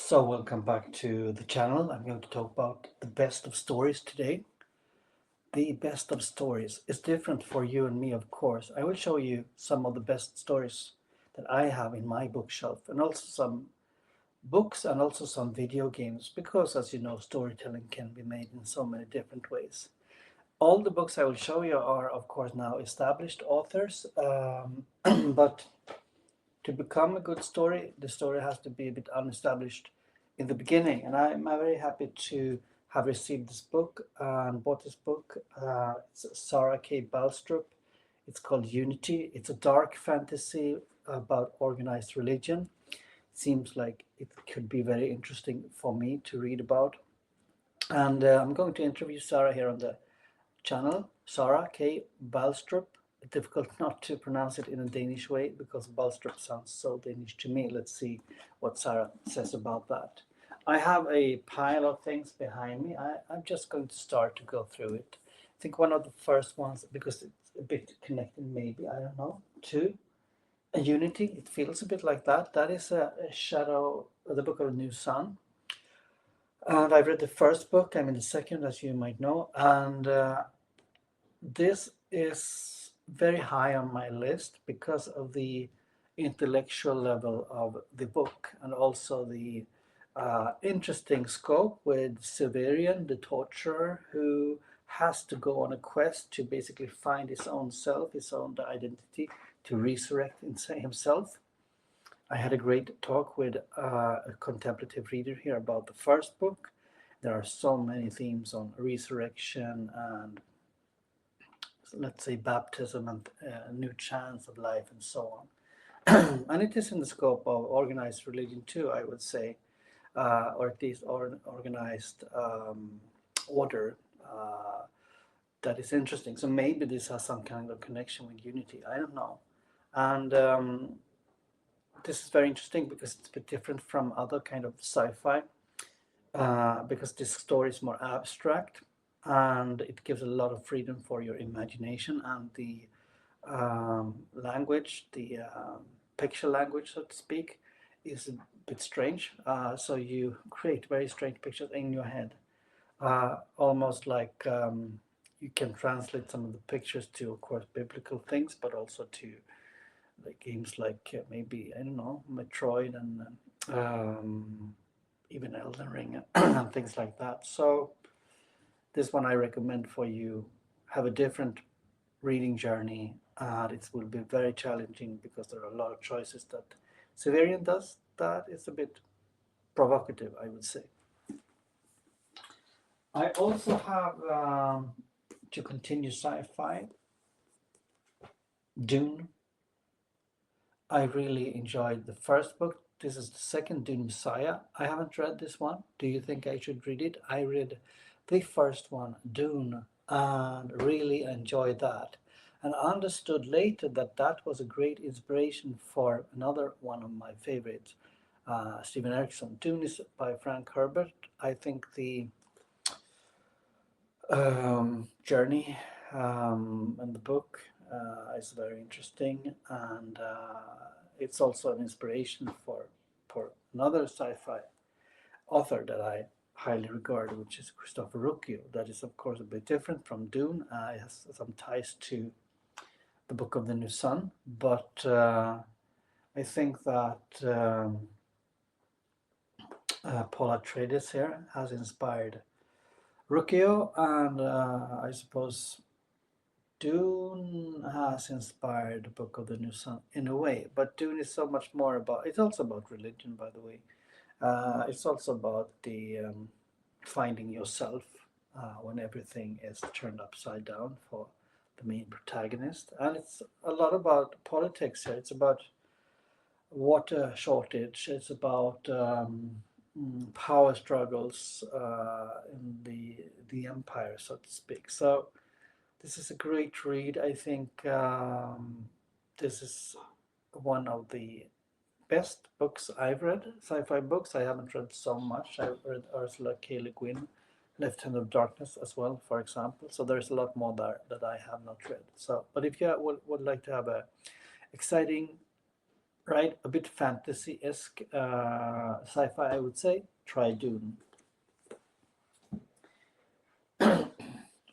So welcome back to the channel. I'm going to talk about the best of stories today. The best of stories is different for you and me, of course. I will show you some of the best stories that I have in my bookshelf, and also some books and also some video games, because as you know, storytelling can be made in so many different ways. All the books I will show you are, of course, now established authors, but to become a good story, the story has to be a bit unestablished in the beginning. And I'm very happy to have received this book and bought this book. It's Sarah K. Balstrup. It's called Unity. It's a dark fantasy about organized religion. Seems like it could be very interesting for me to read about. And I'm going to interview Sarah here on the channel. Sarah K. Balstrup. Difficult not to pronounce it in a Danish way because Balstrup sounds so Danish to me. Let's see what Sarah says about that. I have a pile of things behind me. I'm just going to start to go through it. I think one of the first ones, because it's a bit connected, maybe, I don't know, to a Unity. It feels a bit like that. That is a Shadow, the Book of the New Sun. And I read the first book. I'm in the second, as you might know. And this is very high on my list because of the intellectual level of the book, and also the interesting scope with Severian, the torturer, who has to go on a quest to basically find his own self, his own identity, to resurrect himself. I had a great talk with a contemplative reader here about the first book. There are so many themes on resurrection and, let's say, baptism and a new chance of life and so on. And it is in the scope of organized religion too, I would say, or at least organized order. That is interesting. So maybe this has some kind of connection with unity. I don't know. And this is very interesting because it's a bit different from other kind of sci-fi, because this story is more abstract and it gives a lot of freedom for your imagination, and the language, the picture language, so to speak, is a bit strange. So you create very strange pictures in your head, almost like you can translate some of the pictures to, of course, biblical things, but also to like games like maybe, I don't know, Metroid and even Elden Ring and things like that. So this one I recommend for you. Have a different reading journey, and it will be very challenging because there are a lot of choices that Severian does that is a bit provocative, I would say. I also have, to continue sci-fi, Dune. I really enjoyed the first book. This is the second, Dune Messiah. I haven't read this one. Do you think I should read it? I read the first one, Dune, and really enjoyed that. And understood later that that was a great inspiration for another one of my favorites, Stephen Erickson. Dune is by Frank Herbert. I think the journey in the book is very interesting, and it's also an inspiration for another sci-fi author that I highly regard, which is Christopher Rucchio. That is, of course, a bit different from Dune. It has some ties to the Book of the New Sun, but I think that Paul Atreides here has inspired Rucchio, and I suppose Dune has inspired the Book of the New Sun in a way, but Dune is so much more about. It's also about religion, by the way. It's also about the finding yourself when everything is turned upside down for the main protagonist, and it's a lot about politics here. It's about water shortage. It's about power struggles in the empire, so to speak. So this is a great read. I think this is one of the best books I've read, sci-fi books. I haven't read so much. I've read Ursula K. Le Guin, Left Hand of Darkness as well, for example. So there's a lot more there that I have not read. So, but if you would like to have a exciting right? A bit fantasy-esque sci-fi, I would say. Try Dune.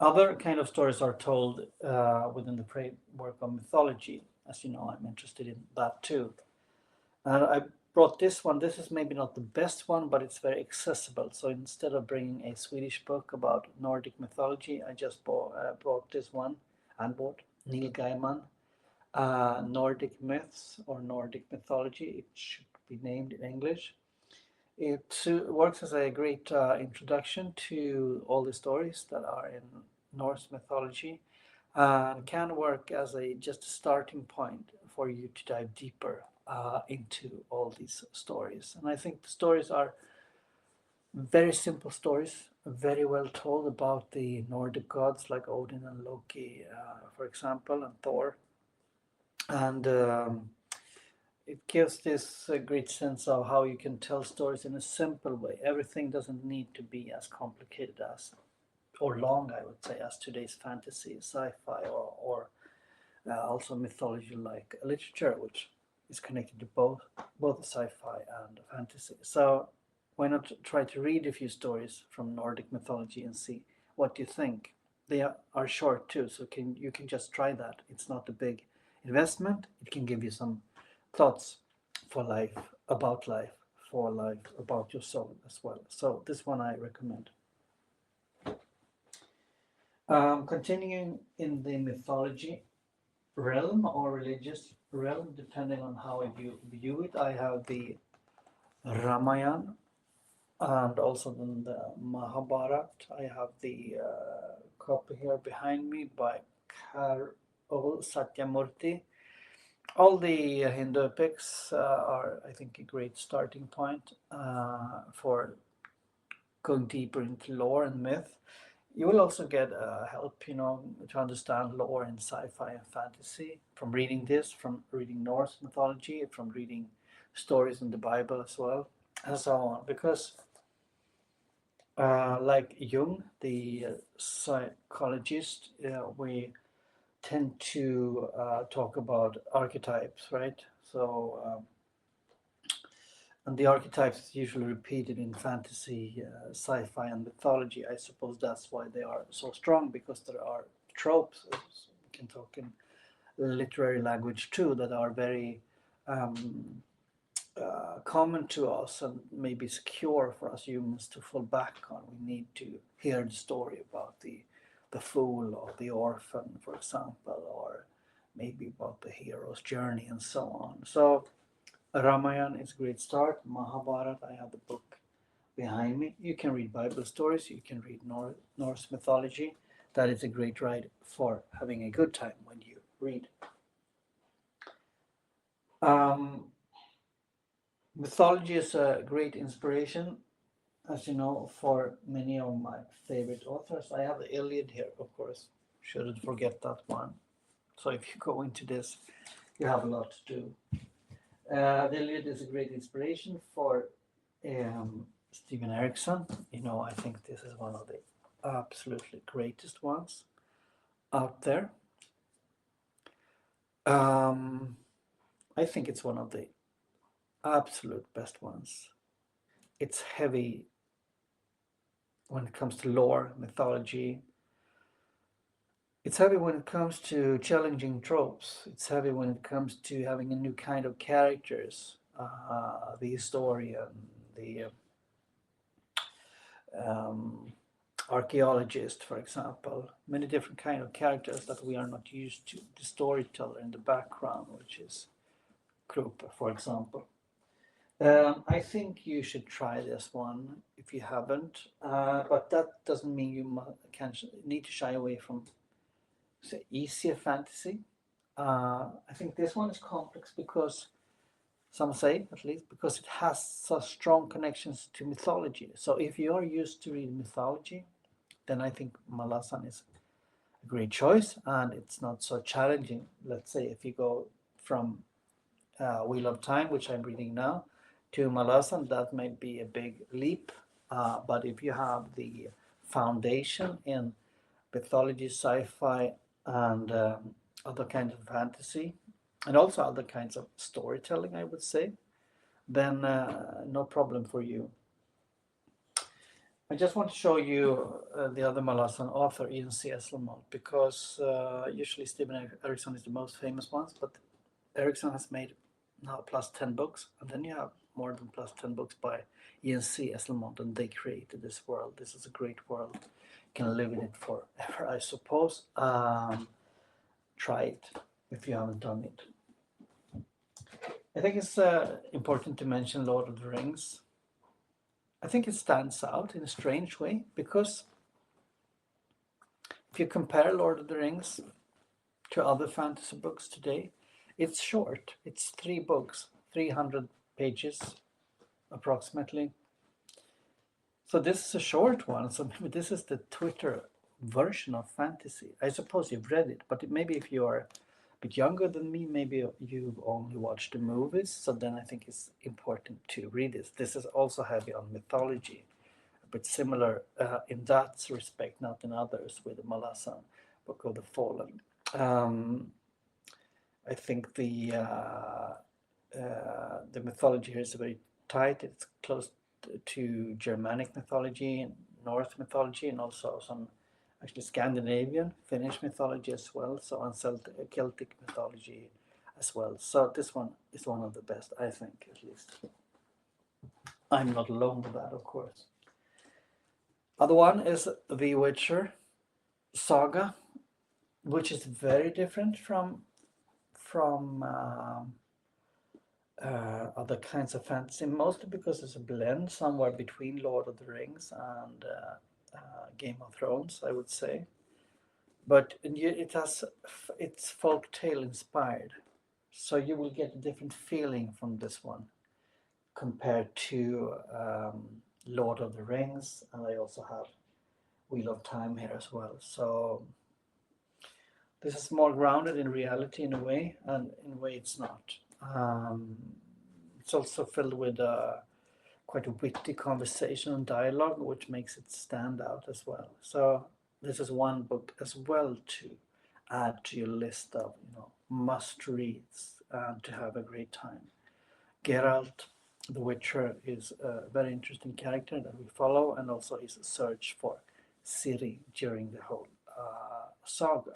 Other kind of stories are told within the framework of mythology. As you know, I'm interested in that too. And I brought this one. This is maybe not the best one, but it's very accessible. So instead of bringing a Swedish book about Nordic mythology, I just brought this one and bought Neil Gaiman, Nordic Myths or Nordic Mythology. It should be named in English. It works as a great introduction to all the stories that are in Norse mythology and can work as a just a starting point for you to dive deeper into all these stories. And I think the stories are very simple stories, very well told about the Nordic gods like Odin and Loki, for example, and Thor. And it gives this great sense of how you can tell stories in a simple way. Everything doesn't need to be as complicated as, or long, I would say, as today's fantasy, sci-fi, or also mythology like literature, which is connected to both sci-fi and fantasy. So why not try to read a few stories from Nordic mythology and see what you think? They are short too, so you can just try that. It's not a big investment. It can give you some thoughts for life, about life, for life, about your soul as well. So this one I recommend. Continuing in the mythology realm or religious realm, depending on how you view it, I have the Ramayana and also then the Mahabharat. I have the copy here behind me by Karol Satyamurti. All the Hindu epics are, I think, a great starting point for going deeper into lore and myth. You will also get help, to understand lore in sci-fi and fantasy from reading this, from reading Norse mythology, from reading stories in the Bible as well, and so on. Because, like Jung, the psychologist, we tend to talk about archetypes, right? So, and the archetypes is usually repeated in fantasy, sci-fi, and mythology. I suppose that's why they are so strong, because there are tropes. We can talk in literary language too that are very um, common to us and maybe secure for us humans to fall back on. We need to hear the story about the fool or the orphan, for example, or maybe about the hero's journey and so on. So Ramayana is a great start. Mahabharata, I have the book behind me. You can read Bible stories, you can read Norse mythology. That is a great ride for having a good time when you read. Um, Mythology is a great inspiration, as you know, for many of my favorite authors. I have the Iliad here, of course. Shouldn't forget that one. So if you go into this, you have a lot to do. The Iliad is a great inspiration for Stephen Erickson. I think this is one of the absolutely greatest ones out there. Um, I think it's one of the absolute best ones. It's heavy when it comes to lore, mythology. It's heavy when it comes to challenging tropes. It's heavy when it comes to having a new kind of characters. The historian, the um, archaeologist, for example, many different kind of characters that we are not used to. The storyteller in the background, which is Krupa, for example. I think you should try this one if you haven't, but that doesn't mean you can need to shy away from, say, easier fantasy. I think this one is complex because some say, at least, because it has such strong connections to mythology. So if you are used to reading mythology, then I think Malasan is a great choice, and it's not so challenging. Let's say if you go from Wheel of Time, which I'm reading now, to Malasan, that might be a big leap. But if you have the foundation in mythology, sci-fi, and other kinds of fantasy, and also other kinds of storytelling, I would say, then no problem for you. I just want to show you the other Malazan author, Ian C. Esselmont, because usually Stephen Erickson is the most famous one, but Erickson has made now plus 10 books, and then you have more than plus 10 books by Ian C. Esselmont, and they created this world. This is a great world. You can live in it forever, I suppose. Try it if you haven't done it. I think it's important to mention Lord of the Rings. I think it stands out in a strange way because if you compare Lord of the Rings to other fantasy books today, it's short. It's 3 books, 300 pages approximately. So this is a short one. So maybe this is the Twitter version of fantasy. I suppose you've read it, but maybe if you are a bit younger than me, maybe you've only watched the movies. So then I think it's important to read this. This is also heavy on mythology, but similar in that respect, not in others, with the Malazan Book of the Fallen. I think the mythology here is very tight. It's close to Germanic mythology, Norse mythology, and also some actually Scandinavian, Finnish mythology as well. So on Celtic mythology as well. So this one is one of the best, I think, at least. I'm not alone with that, of course. Other one is The Witcher Saga, which is very different from other kinds of fantasy, mostly because it's a blend somewhere between Lord of the Rings and Game of Thrones, I would say. But it's folk tale inspired, so you will get a different feeling from this one compared to Lord of the Rings, and I also have Wheel of Time here as well. So this is more grounded in reality in a way, and in a way it's not. It's also filled with quite a witty conversation and dialogue, which makes it stand out as well. So this is one book as well to add to your list of must reads and to have a great time. Geralt, the Witcher, is a very interesting character that we follow, and also his search for Ciri during the whole saga.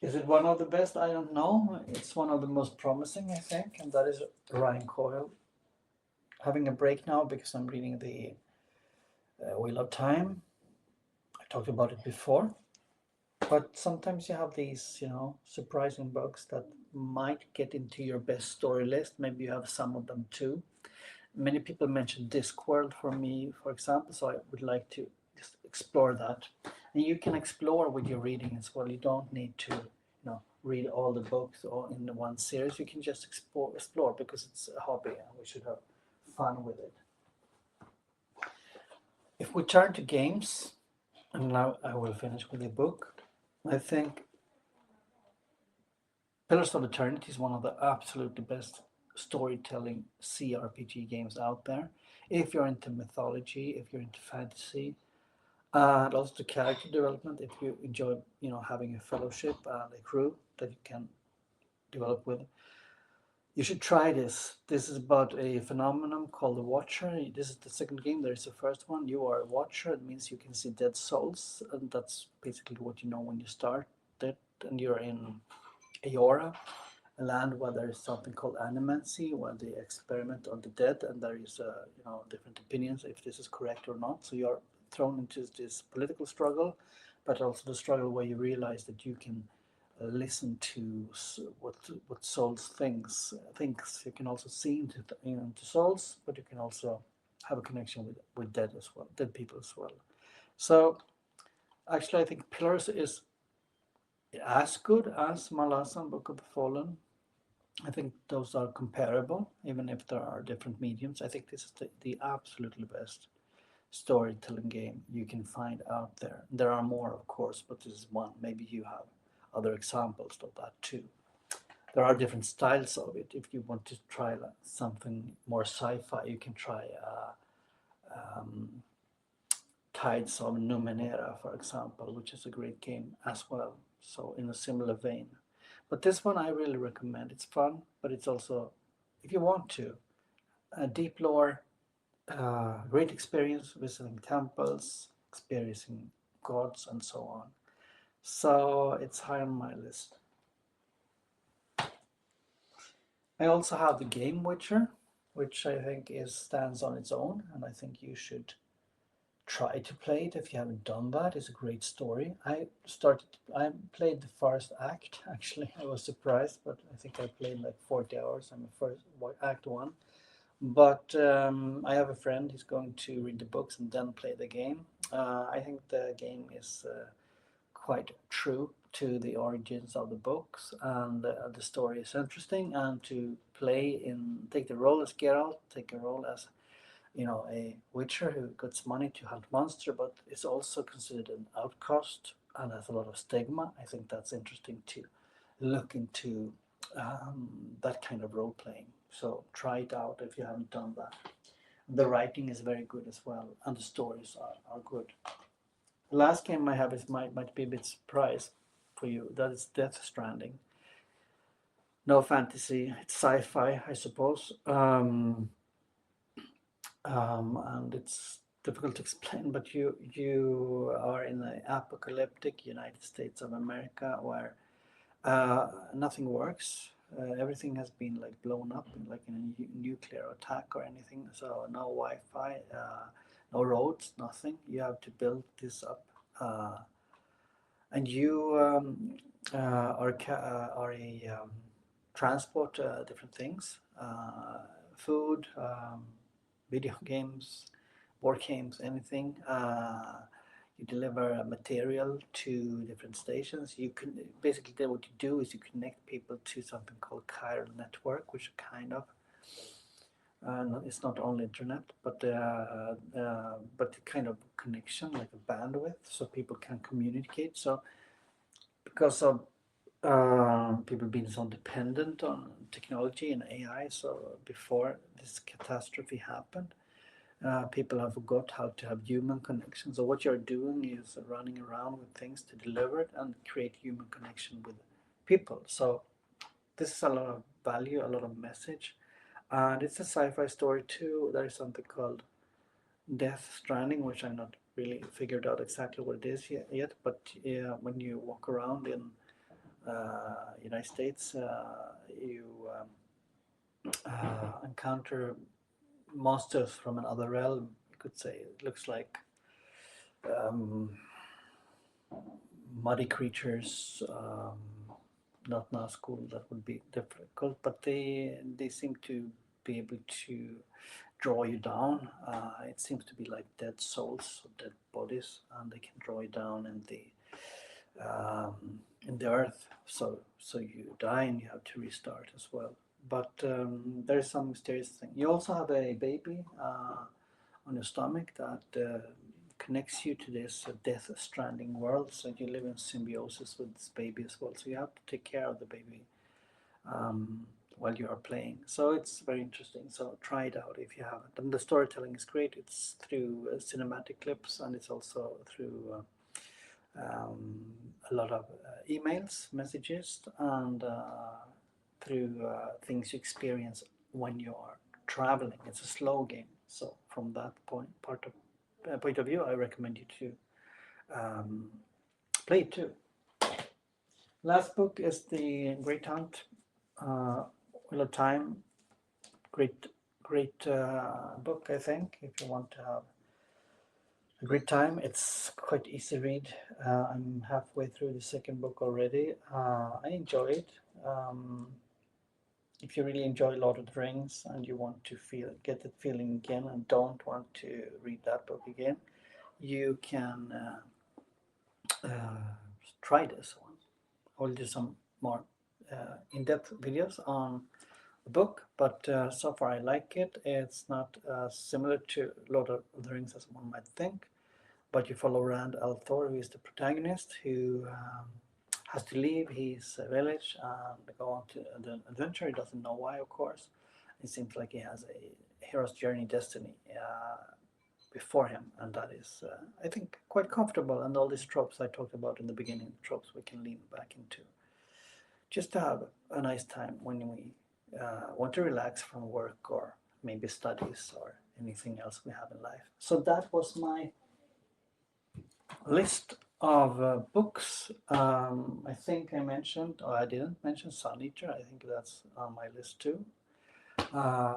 Is it one of the best? I don't know. It's one of the most promising, I think, and that is Ryan Coyle. Having a break now because I'm reading the Wheel of Time. I talked about it before, but sometimes you have these, surprising books that might get into your best story list. Maybe you have some of them too. Many people mentioned Discworld for me, for example, so I would like to just explore that. And you can explore with your reading as well. You don't need to, read all the books or in one series. You can just explore because it's a hobby and we should have fun with it. If we turn to games, and now I will finish with the book, I think Pillars of Eternity is one of the absolutely best storytelling CRPG games out there. If you're into mythology, if you're into fantasy, and also the character development, if you enjoy, having a fellowship and a crew that you can develop with, you should try this. This is about a phenomenon called the Watcher. This is the second game. There is the first one. You are a Watcher. It means you can see dead souls, and that's basically what you know when you start it. And you're in Eora, a land where there is something called animancy, where they experiment on the dead, and there is different opinions if this is correct or not. So you're thrown into this political struggle, but also the struggle where you realize that you can listen to what souls thinks. You can also see into souls, but you can also have a connection with dead as well, dead people as well. So actually, I think Pillars is as good as Malazan Book of the Fallen. I think those are comparable, even if there are different mediums. I think this is the absolutely best storytelling game you can find out there. There are more, of course, but this is one. Maybe you have other examples of that too. There are different styles of it. If you want to try something more sci-fi, you can try Tides of Numenera, for example, which is a great game as well. So in a similar vein. But this one I really recommend. It's fun, but it's also, if you want to, a deep lore, great experience visiting temples, experiencing gods, and so on. So it's high on my list. I also have the game Witcher, which I think stands on its own, and I think you should try to play it if you haven't done that. It's a great story. I played the first act. Actually, I was surprised, but I think I played like 40 hours. I'm the first act one. But I have a friend who's going to read the books and then play the game. I think the game is quite true to the origins of the books, and the story is interesting. And to take the role as Geralt, take a role as a witcher who gets money to hunt monster, but is also considered an outcast and has a lot of stigma. I think that's interesting to look into that kind of role playing. So try it out if you haven't done that. The writing is very good as well, and the stories are good. The last game I have might be a bit surprise for you. That is Death Stranding. No fantasy, it's sci-fi, I suppose. And it's difficult to explain, but you are in the apocalyptic United States of America where nothing works. Everything has been like blown up, like in a nuclear attack or anything. So no Wi-Fi, no roads, nothing. You have to build this up, and you are a transport different things, food. Video games, board games, anything. You deliver material to different stations. You can basically what you do is you connect people to something called chiral network, which kind of it's not only internet, but the kind of connection like a bandwidth, so people can communicate. So because of people being so dependent on technology and AI, so before this catastrophe happened, people have forgot how to have human connection. So what you're doing is running around with things to deliver it and create human connection with people. So this is a lot of value, a lot of message, and it's a sci-fi story too. There is something called Death Stranding, which I'm not really figured out exactly what it is yet. But when you walk around in United States, you encounter monsters from another realm. You could say it looks like um, muddy creatures. Not Nazgul, that would be difficult, but they seem to be able to draw you down. It seems to be like dead souls, or dead bodies, and they can draw you down in the earth. So you die and you have to restart as well. But there's some mysterious thing. You also have a baby on your stomach that connects you to this death stranding world. So you live in symbiosis with this baby as well. So you have to take care of the baby while you are playing. So it's very interesting. So try it out if you haven't. And the storytelling is great. It's through cinematic clips, and it's also through a lot of emails, messages, and through things you experience when you are traveling. It's a slow game, so from that point of view, I recommend you to play it too. Last book is the Great Hunt, Wheel of Time. Great book, I think, if you want to have a great time. It's quite easy read. I'm halfway through the second book already. I enjoy it. If you really enjoy Lord of the Rings and you want to get that feeling again and don't want to read that book again, you can try this one. I will do some more in-depth videos on the book, but so far I like it. It's not similar to Lord of the Rings as one might think, but you follow Rand al'Thor, who is the protagonist, who has to leave his village and go on to an adventure. He doesn't know why, of course. It seems like he has a hero's journey destiny. before him, and that is, I think, quite comfortable. And all these tropes I talked about in the beginning, tropes we can lean back into, just to have a nice time when we want to relax from work or maybe studies or anything else we have in life. So that was my list of books. I think I mentioned, or I didn't mention Sun Eater. I think that's on my list too.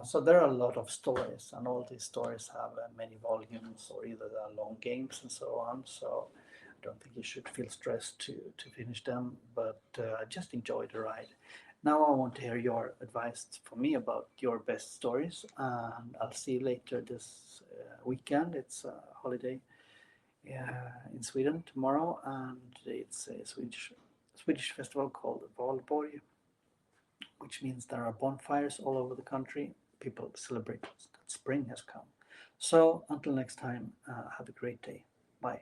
So there are a lot of stories, and all these stories have many volumes, or either they are long games and so on. So I don't think you should feel stressed to finish them, but just enjoy the ride. Now I want to hear your advice for me about your best stories, and I'll see you later this weekend. It's a holiday in Sweden tomorrow, and it's a Swedish festival called Valborg, which means there are bonfires all over the country. People celebrate that spring has come. So until next time, have a great day. Bye.